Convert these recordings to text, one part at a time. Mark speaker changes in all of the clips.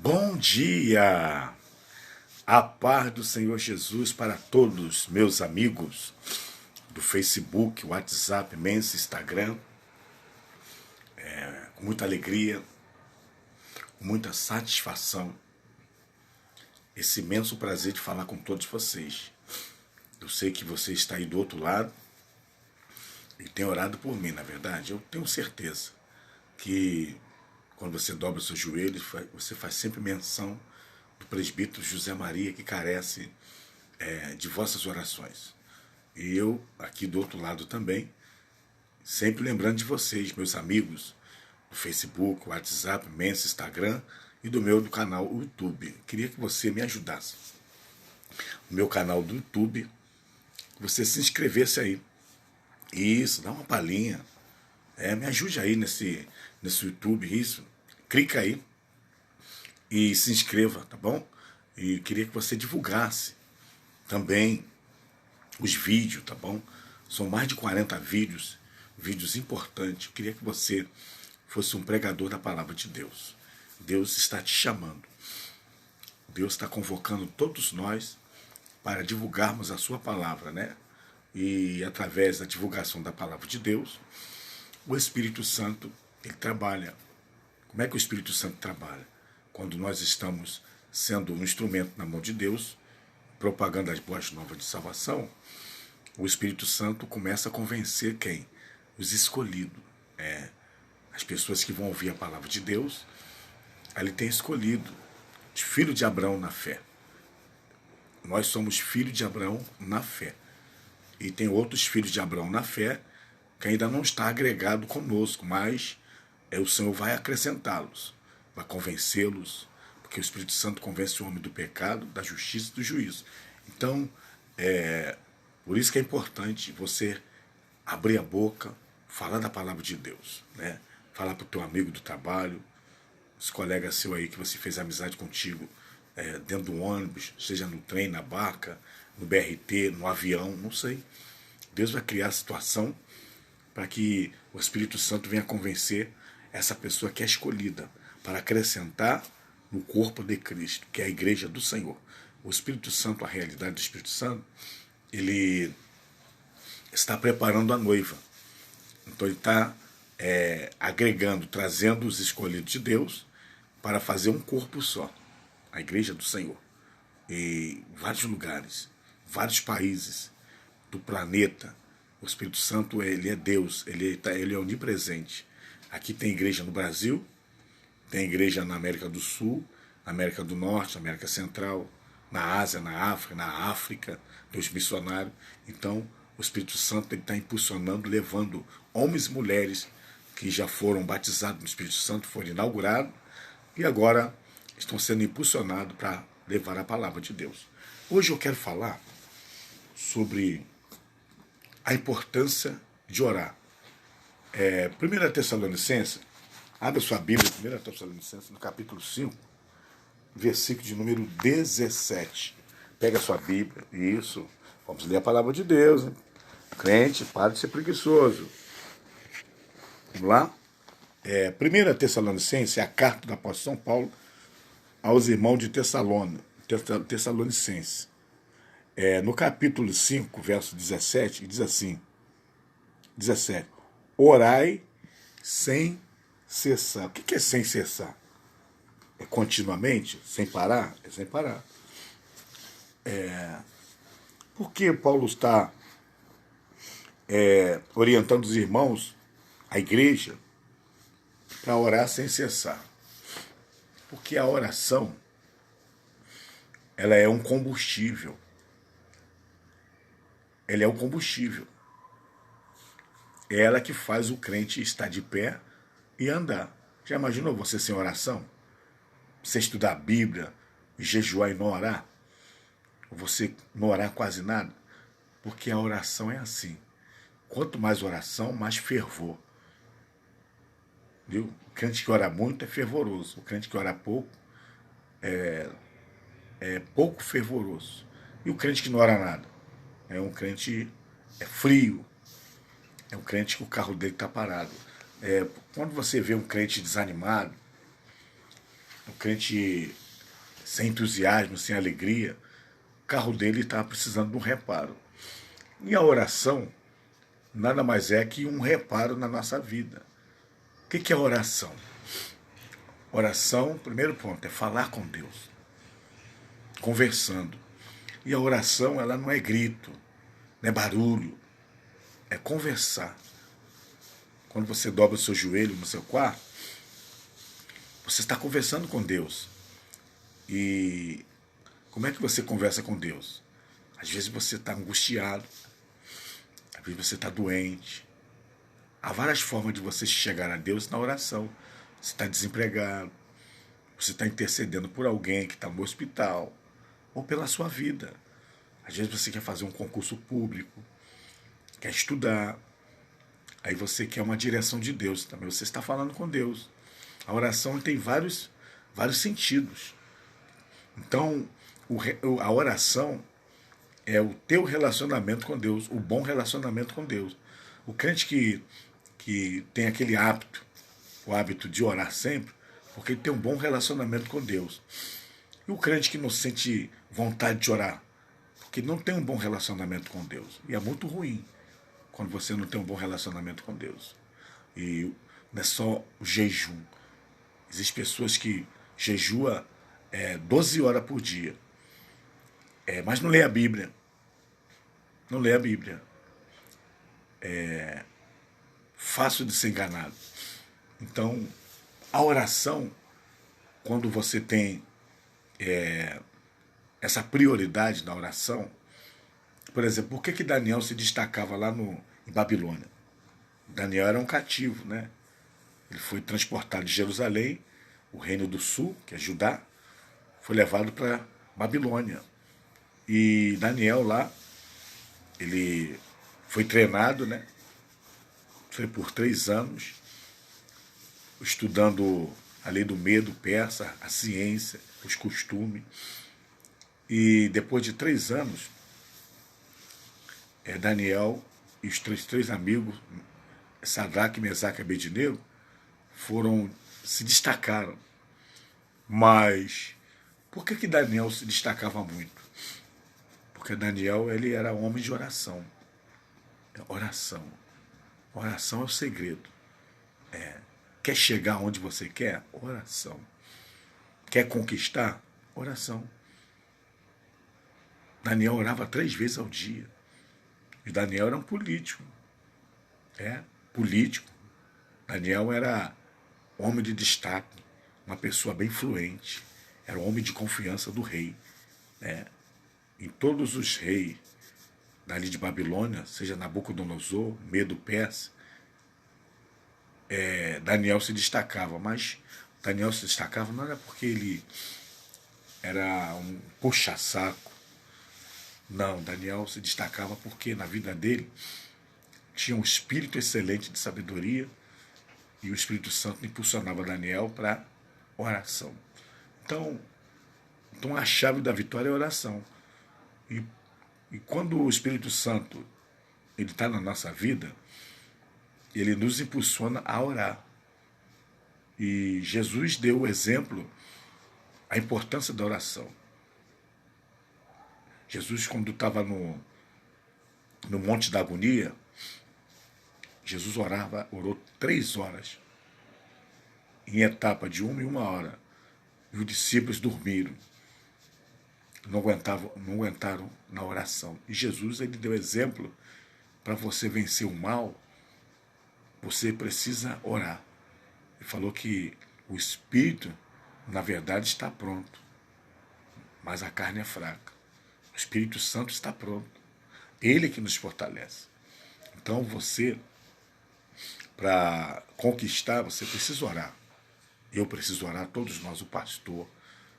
Speaker 1: Bom dia! A paz do Senhor Jesus para todos, meus amigos do Facebook, WhatsApp, Mensa, Instagram. Com muita alegria, com muita satisfação, esse imenso prazer de falar com todos vocês. Eu sei que você está aí do outro lado e tem orado por mim, na verdade. Eu tenho certeza que quando você dobra os seus joelhos, você faz sempre menção do presbítero José Maria, que carece de vossas orações. E eu, aqui do outro lado também, sempre lembrando de vocês, meus amigos, do Facebook, WhatsApp, Mensa, Instagram e do canal YouTube. Queria que você me ajudasse. No meu canal do YouTube, você se inscrevesse aí. Isso, dá uma palhinha. Me ajude aí nesse YouTube, isso. Clica aí e se inscreva, tá bom? E queria que você divulgasse também os vídeos, tá bom? São mais de 40 vídeos importantes. Eu queria que você fosse um pregador da palavra de Deus. Deus está te chamando. Deus está convocando todos nós para divulgarmos a sua palavra, né? E através da divulgação da palavra de Deus, o Espírito Santo, ele trabalha. Como é que o Espírito Santo trabalha? Quando nós estamos sendo um instrumento na mão de Deus, propagando as boas novas de salvação, o Espírito Santo começa a convencer quem? Os escolhidos. As pessoas que vão ouvir a palavra de Deus, ele tem escolhido os filhos de Abraão na fé. Nós somos filhos de Abraão na fé. E tem outros filhos de Abraão na fé que ainda não está agregado conosco, mas o Senhor vai acrescentá-los, vai convencê-los, porque o Espírito Santo convence o homem do pecado, da justiça e do juízo. Então, por isso que é importante você abrir a boca, falar da palavra de Deus, né? Falar para o teu amigo do trabalho, os colegas seus aí que você fez amizade contigo, dentro do ônibus, seja no trem, na barca, no BRT, no avião, não sei. Deus vai criar a situação para que o Espírito Santo venha convencer essa pessoa que é escolhida para acrescentar no corpo de Cristo, que é a igreja do Senhor. O Espírito Santo, a realidade do Espírito Santo, ele está preparando a noiva. Então ele está agregando, trazendo os escolhidos de Deus para fazer um corpo só, a igreja do Senhor. E vários lugares, vários países do planeta, o Espírito Santo, ele é Deus, ele é onipresente. Aqui tem igreja no Brasil, tem igreja na América do Sul, América do Norte, América Central, na Ásia, na África, tem os missionários. Então, o Espírito Santo está impulsionando, levando homens e mulheres que já foram batizados no Espírito Santo, foram inaugurados e agora estão sendo impulsionados para levar a palavra de Deus. Hoje eu quero falar sobre a importância de orar. 1 Tessalonicenses, abre sua Bíblia, 1 Tessalonicenses, no capítulo 5, versículo de número 17. Pega a sua Bíblia, isso, vamos ler a palavra de Deus, hein? Crente, para de ser preguiçoso. Vamos lá? 1 Tessalonicenses é a carta do apóstolo São Paulo aos irmãos de Tessalonicenses. No capítulo 5, verso 17, diz assim, 17, orai sem cessar. O que é sem cessar? É continuamente? Sem parar? É sem parar. Por que Paulo está orientando os irmãos, a igreja, para orar sem cessar? Porque a oração, ela é um combustível. Ela é um combustível. É ela que faz o crente estar de pé e andar. Já imaginou você sem oração? Você estudar a Bíblia, jejuar e não orar? Você não orar quase nada? Porque a oração é assim. Quanto mais oração, mais fervor. Viu? O crente que ora muito é fervoroso. O crente que ora pouco é pouco fervoroso. E o crente que não ora nada? É um crente frio. É um crente que o carro dele está parado. Quando você vê um crente desanimado, um crente sem entusiasmo, sem alegria, o carro dele está precisando de um reparo. E a oração nada mais é que um reparo na nossa vida. O que é oração? Oração, primeiro ponto, é falar com Deus, conversando. E a oração, ela não é grito, não é barulho, é conversar. Quando você dobra o seu joelho no seu quarto, você está conversando com Deus. E como é que você conversa com Deus? Às vezes você está angustiado, às vezes você está doente. Há várias formas de você chegar a Deus na oração. Você está desempregado, você está intercedendo por alguém que está no hospital, ou pela sua vida. Às vezes você quer fazer um concurso público, quer estudar, aí você quer uma direção de Deus também. Você está falando com Deus. A oração tem vários sentidos. Então, a oração é o teu relacionamento com Deus, o bom relacionamento com Deus. O crente que tem aquele hábito, o hábito de orar sempre, porque ele tem um bom relacionamento com Deus. E o crente que não sente vontade de orar, porque não tem um bom relacionamento com Deus. E é muito ruim quando você não tem um bom relacionamento com Deus. E não é só o jejum. Existem pessoas que jejuam 12 horas por dia, mas não lê a Bíblia. Não lê a Bíblia. É fácil de ser enganado. Então, a oração, quando você tem essa prioridade na oração, por exemplo, por que Daniel se destacava lá em Babilônia? Daniel era um cativo, né? Ele foi transportado de Jerusalém, o reino do sul, que é Judá, foi levado para Babilônia. E Daniel lá, ele foi treinado, né? Foi por 3 anos, estudando a lei do medo persa, a ciência, os costumes. E depois de 3 anos, Daniel e os três amigos, Sadraque, Mesaque e Abednego, se destacaram. Mas por que Daniel se destacava muito? Porque Daniel, ele era homem de oração. Oração. Oração é o segredo. Quer chegar onde você quer? Oração. Quer conquistar? Oração. Daniel orava 3 vezes ao dia. E Daniel era um político. Político. Daniel era homem de destaque, uma pessoa bem influente. Era um homem de confiança do rei. Em todos os reis dali de Babilônia, seja Nabucodonosor, Medo Persa, Daniel se destacava. Mas Daniel se destacava não era porque ele era um puxa-saco. Não, Daniel se destacava porque na vida dele tinha um espírito excelente de sabedoria e o Espírito Santo impulsionava Daniel para oração. Então a chave da vitória é a oração. E quando o Espírito Santo ele está na nossa vida, ele nos impulsiona a orar. E Jesus deu o exemplo, a importância da oração. Jesus, quando estava no Monte da Agonia, Jesus orou 3 horas, em etapa de 1 e 1 hora. E os discípulos dormiram, não aguentaram na oração. E Jesus, ele deu exemplo, para você vencer o mal, você precisa orar. Ele falou que o espírito, na verdade, está pronto, mas a carne é fraca. O Espírito Santo está pronto. Ele que nos fortalece. Então você, para conquistar, você precisa orar. Eu preciso orar, todos nós, o pastor.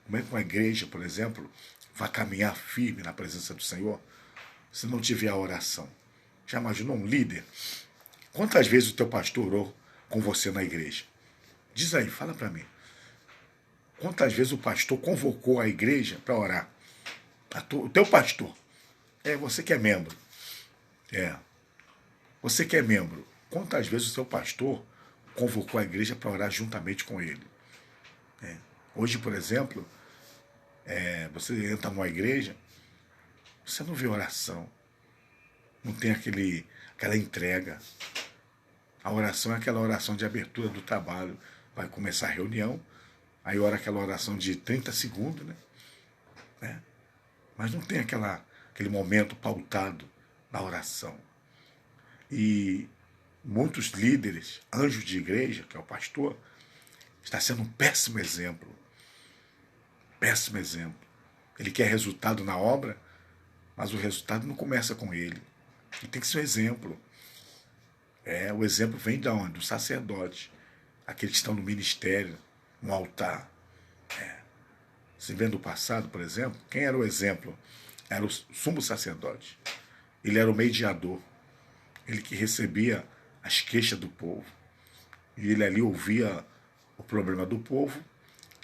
Speaker 1: Como é que uma igreja, por exemplo, vai caminhar firme na presença do Senhor se não tiver a oração? Já imaginou um líder? Quantas vezes o teu pastor orou com você na igreja? Diz aí, fala para mim. Quantas vezes o pastor convocou a igreja para orar? O teu pastor. Você que é membro. Você que é membro. Quantas vezes o seu pastor convocou a igreja para orar juntamente com ele? Hoje, por exemplo, você entra numa igreja, você não vê oração, não tem aquela entrega. A oração é aquela oração de abertura do trabalho. Vai começar a reunião, aí ora aquela oração de 30 segundos, né? Mas não tem aquele momento pautado na oração. E muitos líderes, anjos de igreja, que é o pastor, está sendo um péssimo exemplo. Péssimo exemplo. Ele quer resultado na obra, mas o resultado não começa com ele. Ele tem que ser um exemplo. O exemplo vem de onde? Do sacerdote. Aqueles que estão no ministério, no altar. Se vê no passado, por exemplo, quem era o exemplo? Era o sumo sacerdote. Ele era o mediador. Ele que recebia as queixas do povo. E ele ali ouvia o problema do povo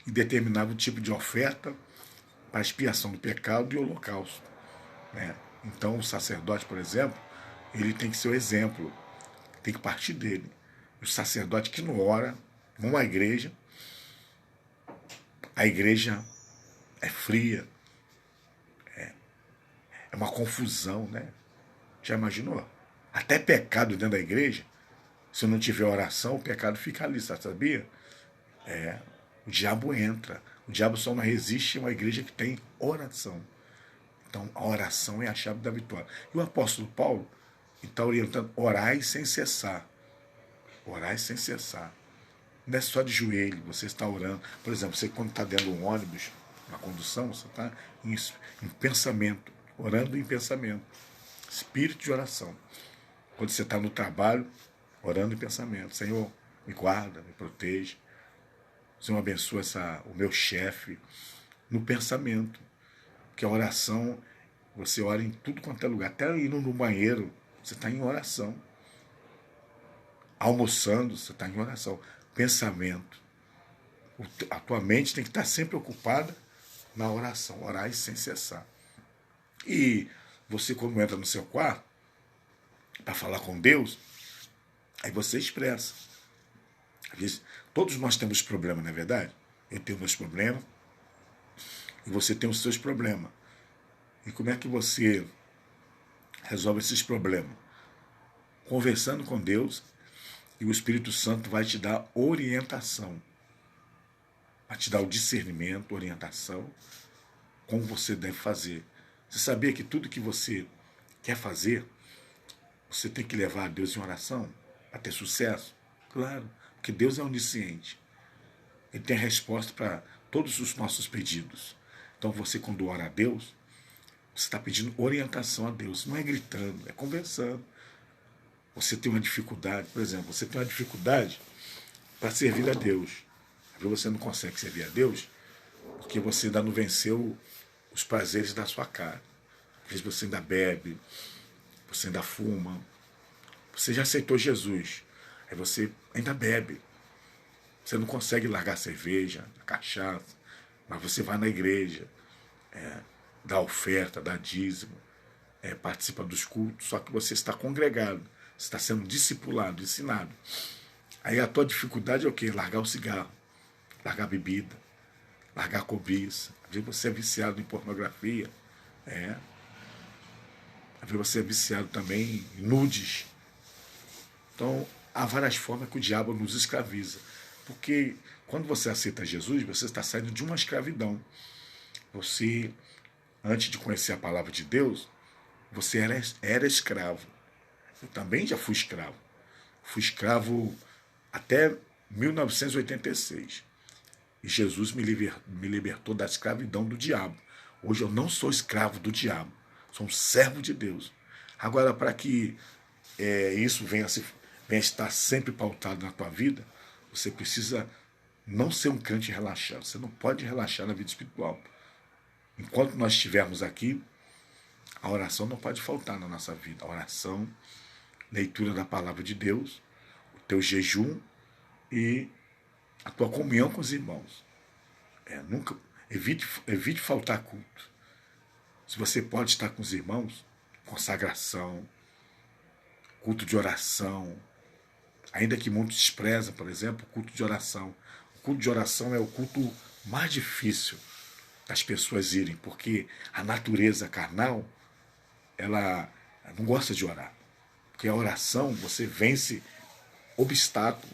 Speaker 1: e determinava o tipo de oferta para expiação do pecado e holocausto. Então o sacerdote, por exemplo, ele tem que ser o exemplo. Tem que partir dele. O sacerdote que não ora, numa igreja, a igreja é fria, é uma confusão, né? Já imaginou? Até pecado dentro da igreja, se não tiver oração, o pecado fica ali, sabia? O diabo entra. O diabo só não resiste a uma igreja que tem oração. Então, a oração é a chave da vitória. E o apóstolo Paulo está orientando: orai sem cessar. Orai sem cessar. Não é só de joelho, você está orando. Por exemplo, você quando está dentro de um ônibus, na condução, você está em pensamento, orando em pensamento. Espírito de oração. Quando você está no trabalho, orando em pensamento. Senhor, me guarda, me proteja. Senhor, abençoa o meu chefe. No pensamento. Porque a oração, você ora em tudo quanto é lugar. Até indo no banheiro, você está em oração. Almoçando, você está em oração. Pensamento. A tua mente tem que estar sempre ocupada na oração. Orar sem cessar. E você, quando entra no seu quarto, para falar com Deus, aí você expressa. Às vezes, todos nós temos problemas, não é verdade? Eu tenho meus problemas e você tem os seus problemas. E como é que você resolve esses problemas? Conversando com Deus, e o Espírito Santo vai te dar orientação. Vai te dar o discernimento, orientação, como você deve fazer. Você sabia que tudo que você quer fazer, você tem que levar a Deus em oração para ter sucesso? Claro, porque Deus é onisciente. Ele tem a resposta para todos os nossos pedidos. Então você, quando ora a Deus, você está pedindo orientação a Deus. Não é gritando, é conversando. Você tem uma dificuldade, por exemplo, você tem uma dificuldade para servir a Deus. Você não consegue servir a Deus porque você ainda não venceu os prazeres da sua carne. Às vezes você ainda bebe, você ainda fuma, você já aceitou Jesus, aí você ainda bebe. Você não consegue largar a cerveja, a cachaça, mas você vai na igreja, dá oferta, dá dízimo, participa dos cultos, só que você está congregado, você está sendo discipulado, ensinado. Aí a tua dificuldade é o quê? Largar o cigarro, largar a bebida, largar a cobiça. Às vezes você é viciado em pornografia, às vezes você é viciado também em nudes. Então, há várias formas que o diabo nos escraviza. Porque quando você aceita Jesus, você está saindo de uma escravidão. Você, antes de conhecer a palavra de Deus, você era escravo. Eu também já fui escravo. Fui escravo até 1986. E Jesus me libertou da escravidão do diabo. Hoje eu não sou escravo do diabo. Sou um servo de Deus. Agora, para que isso venha estar sempre pautado na tua vida, você precisa não ser um crente relaxado. Você não pode relaxar na vida espiritual. Enquanto nós estivermos aqui, a oração não pode faltar na nossa vida. A oração, leitura da palavra de Deus, o teu jejum e a tua comunhão com os irmãos. Nunca evite faltar culto. Se você pode estar com os irmãos, consagração, culto de oração, ainda que muitos desprezam, por exemplo, o culto de oração. O culto de oração é o culto mais difícil das pessoas irem, porque a natureza carnal, ela não gosta de orar. Porque a oração, você vence obstáculo.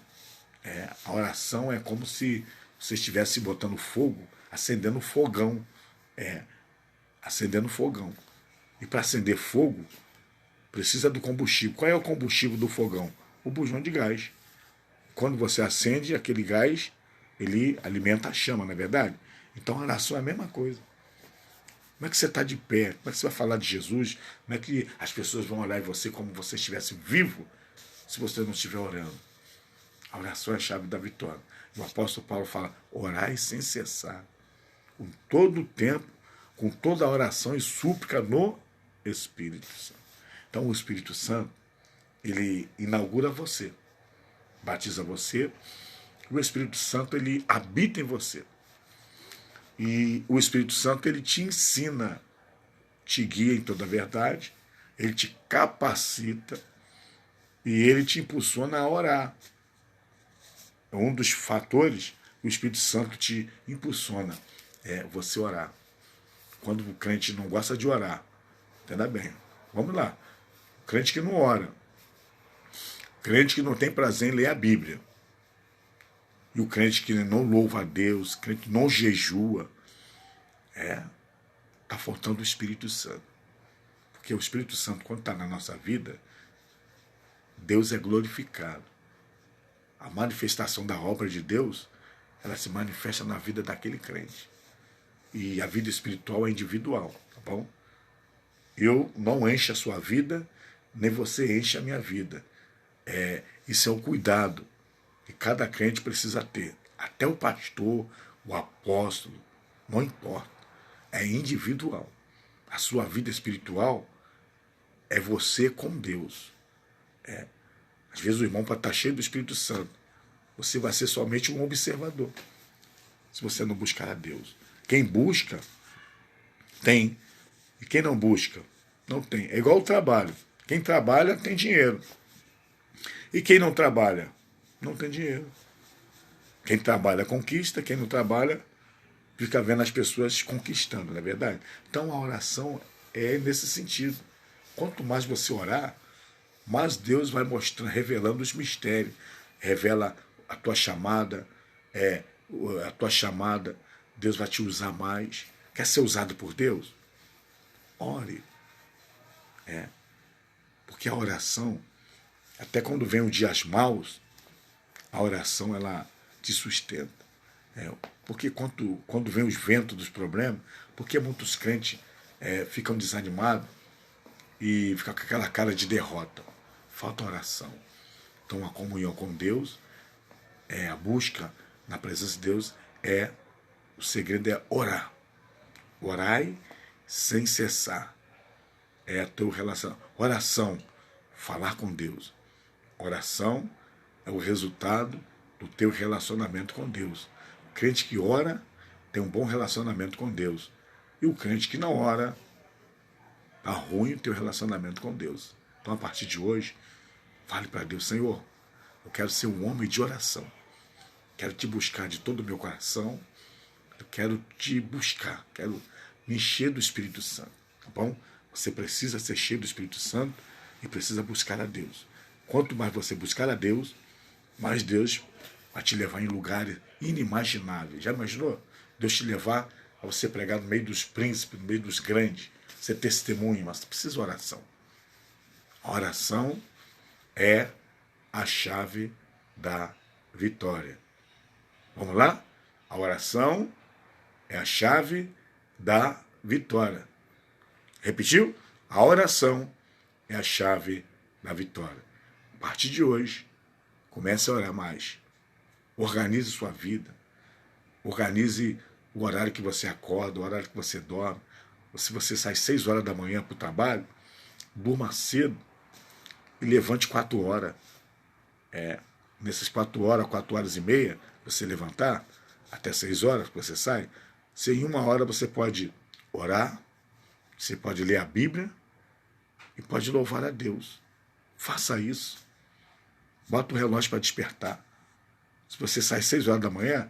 Speaker 1: A oração é como se você estivesse botando fogo, acendendo fogão. Acendendo fogão. E para acender fogo, precisa do combustível. Qual é o combustível do fogão? O bujão de gás. Quando você acende, aquele gás, ele alimenta a chama, não é verdade? Então a oração é a mesma coisa. Como é que você está de pé? Como é que você vai falar de Jesus? Como é que as pessoas vão olhar em você como você estivesse vivo se você não estiver orando? A oração é a chave da vitória. O apóstolo Paulo fala, orai sem cessar, com todo o tempo, com toda a oração e súplica no Espírito Santo. Então o Espírito Santo, ele inaugura você, batiza você, o Espírito Santo, ele habita em você. E o Espírito Santo, ele te ensina, te guia em toda a verdade, ele te capacita e ele te impulsiona a orar. Um dos fatores, o Espírito Santo te impulsiona, é você orar. Quando o crente não gosta de orar, entenda bem, vamos lá, crente que não ora, crente que não tem prazer em ler a Bíblia, e o crente que não louva a Deus, crente que não jejua, está faltando o Espírito Santo. Porque o Espírito Santo, quando está na nossa vida, Deus é glorificado. A manifestação da obra de Deus, ela se manifesta na vida daquele crente. E a vida espiritual é individual, tá bom? Eu não encho a sua vida, nem você enche a minha vida. Isso é um cuidado que cada crente precisa ter. Até o pastor, o apóstolo, não importa. É individual. A sua vida espiritual é você com Deus. Às vezes o irmão pode estar cheio do Espírito Santo. Você vai ser somente um observador, se você não buscar a Deus. Quem busca, tem. E quem não busca, não tem. É igual o trabalho. Quem trabalha, tem dinheiro. E quem não trabalha, não tem dinheiro. Quem trabalha, conquista. Quem não trabalha, fica vendo as pessoas conquistando, não é verdade? Então a oração é nesse sentido. Quanto mais você orar, mais Deus vai mostrando, revelando os mistérios. Revela a tua chamada, Deus vai te usar mais. Quer ser usado por Deus? Ore. Porque a oração, até quando vem os dias maus, a oração ela te sustenta. Porque quando vem os ventos dos problemas, porque muitos crentes ficam desanimados e ficam com aquela cara de derrota. Falta oração. Então a comunhão com Deus, a busca na presença de Deus, o segredo é orar. Orai sem cessar. É a tua relação. Oração, falar com Deus. Oração é o resultado do teu relacionamento com Deus. O crente que ora tem um bom relacionamento com Deus. E o crente que não ora, está ruim o teu relacionamento com Deus. Então, a partir de hoje, fale para Deus, Senhor, eu quero ser um homem de oração. Quero te buscar de todo o meu coração. Eu quero te buscar. Quero me encher do Espírito Santo. Tá bom? Você precisa ser cheio do Espírito Santo e precisa buscar a Deus. Quanto mais você buscar a Deus, mais Deus vai te levar em lugares inimagináveis. Já imaginou? Deus te levar a você pregar no meio dos príncipes, no meio dos grandes, ser testemunho, mas precisa de oração. A oração é a chave da vitória. Vamos lá? A oração é a chave da vitória. Repetiu? A oração é a chave da vitória. A partir de hoje, comece a orar mais. Organize sua vida. Organize o horário que você acorda, o horário que você dorme. Se você sai 6 horas da manhã para o trabalho, durma cedo e levante 4 horas. Nessas 4 horas, 4 horas e meia, você levantar, até 6 horas que você sai, se em 1 hora você pode orar, você pode ler a Bíblia e pode louvar a Deus. Faça isso. Bota o relógio para despertar. Se você sai 6 horas da manhã,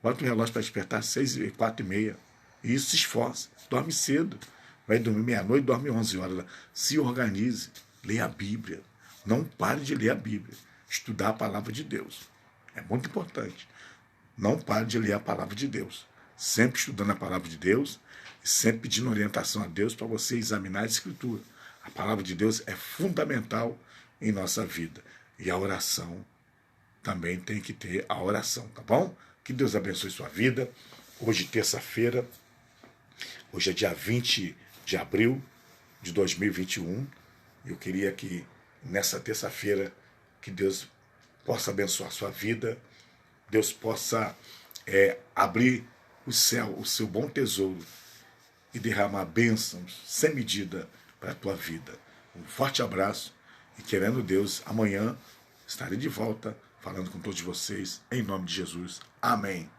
Speaker 1: Bota o relógio para despertar às 6h04h30. E isso se esforça. Dorme cedo. Vai dormir meia-noite, dorme 11 horas. Se organize. Leia a Bíblia. Não pare de ler a Bíblia. Estudar a palavra de Deus. É muito importante. Não pare de ler a palavra de Deus. Sempre estudando a palavra de Deus e sempre pedindo orientação a Deus para você examinar a Escritura. A palavra de Deus é fundamental em nossa vida. E a oração também tem que ter a oração, tá bom? Que Deus abençoe sua vida. Hoje, terça-feira, hoje é dia 20 de abril de 2021. Eu queria que nessa terça-feira que Deus possa abençoar sua vida, Deus possa abrir o céu, o seu bom tesouro, e derramar bênçãos sem medida para a tua vida. Um forte abraço e, querendo Deus, amanhã estarei de volta falando com todos vocês, em nome de Jesus. Amém.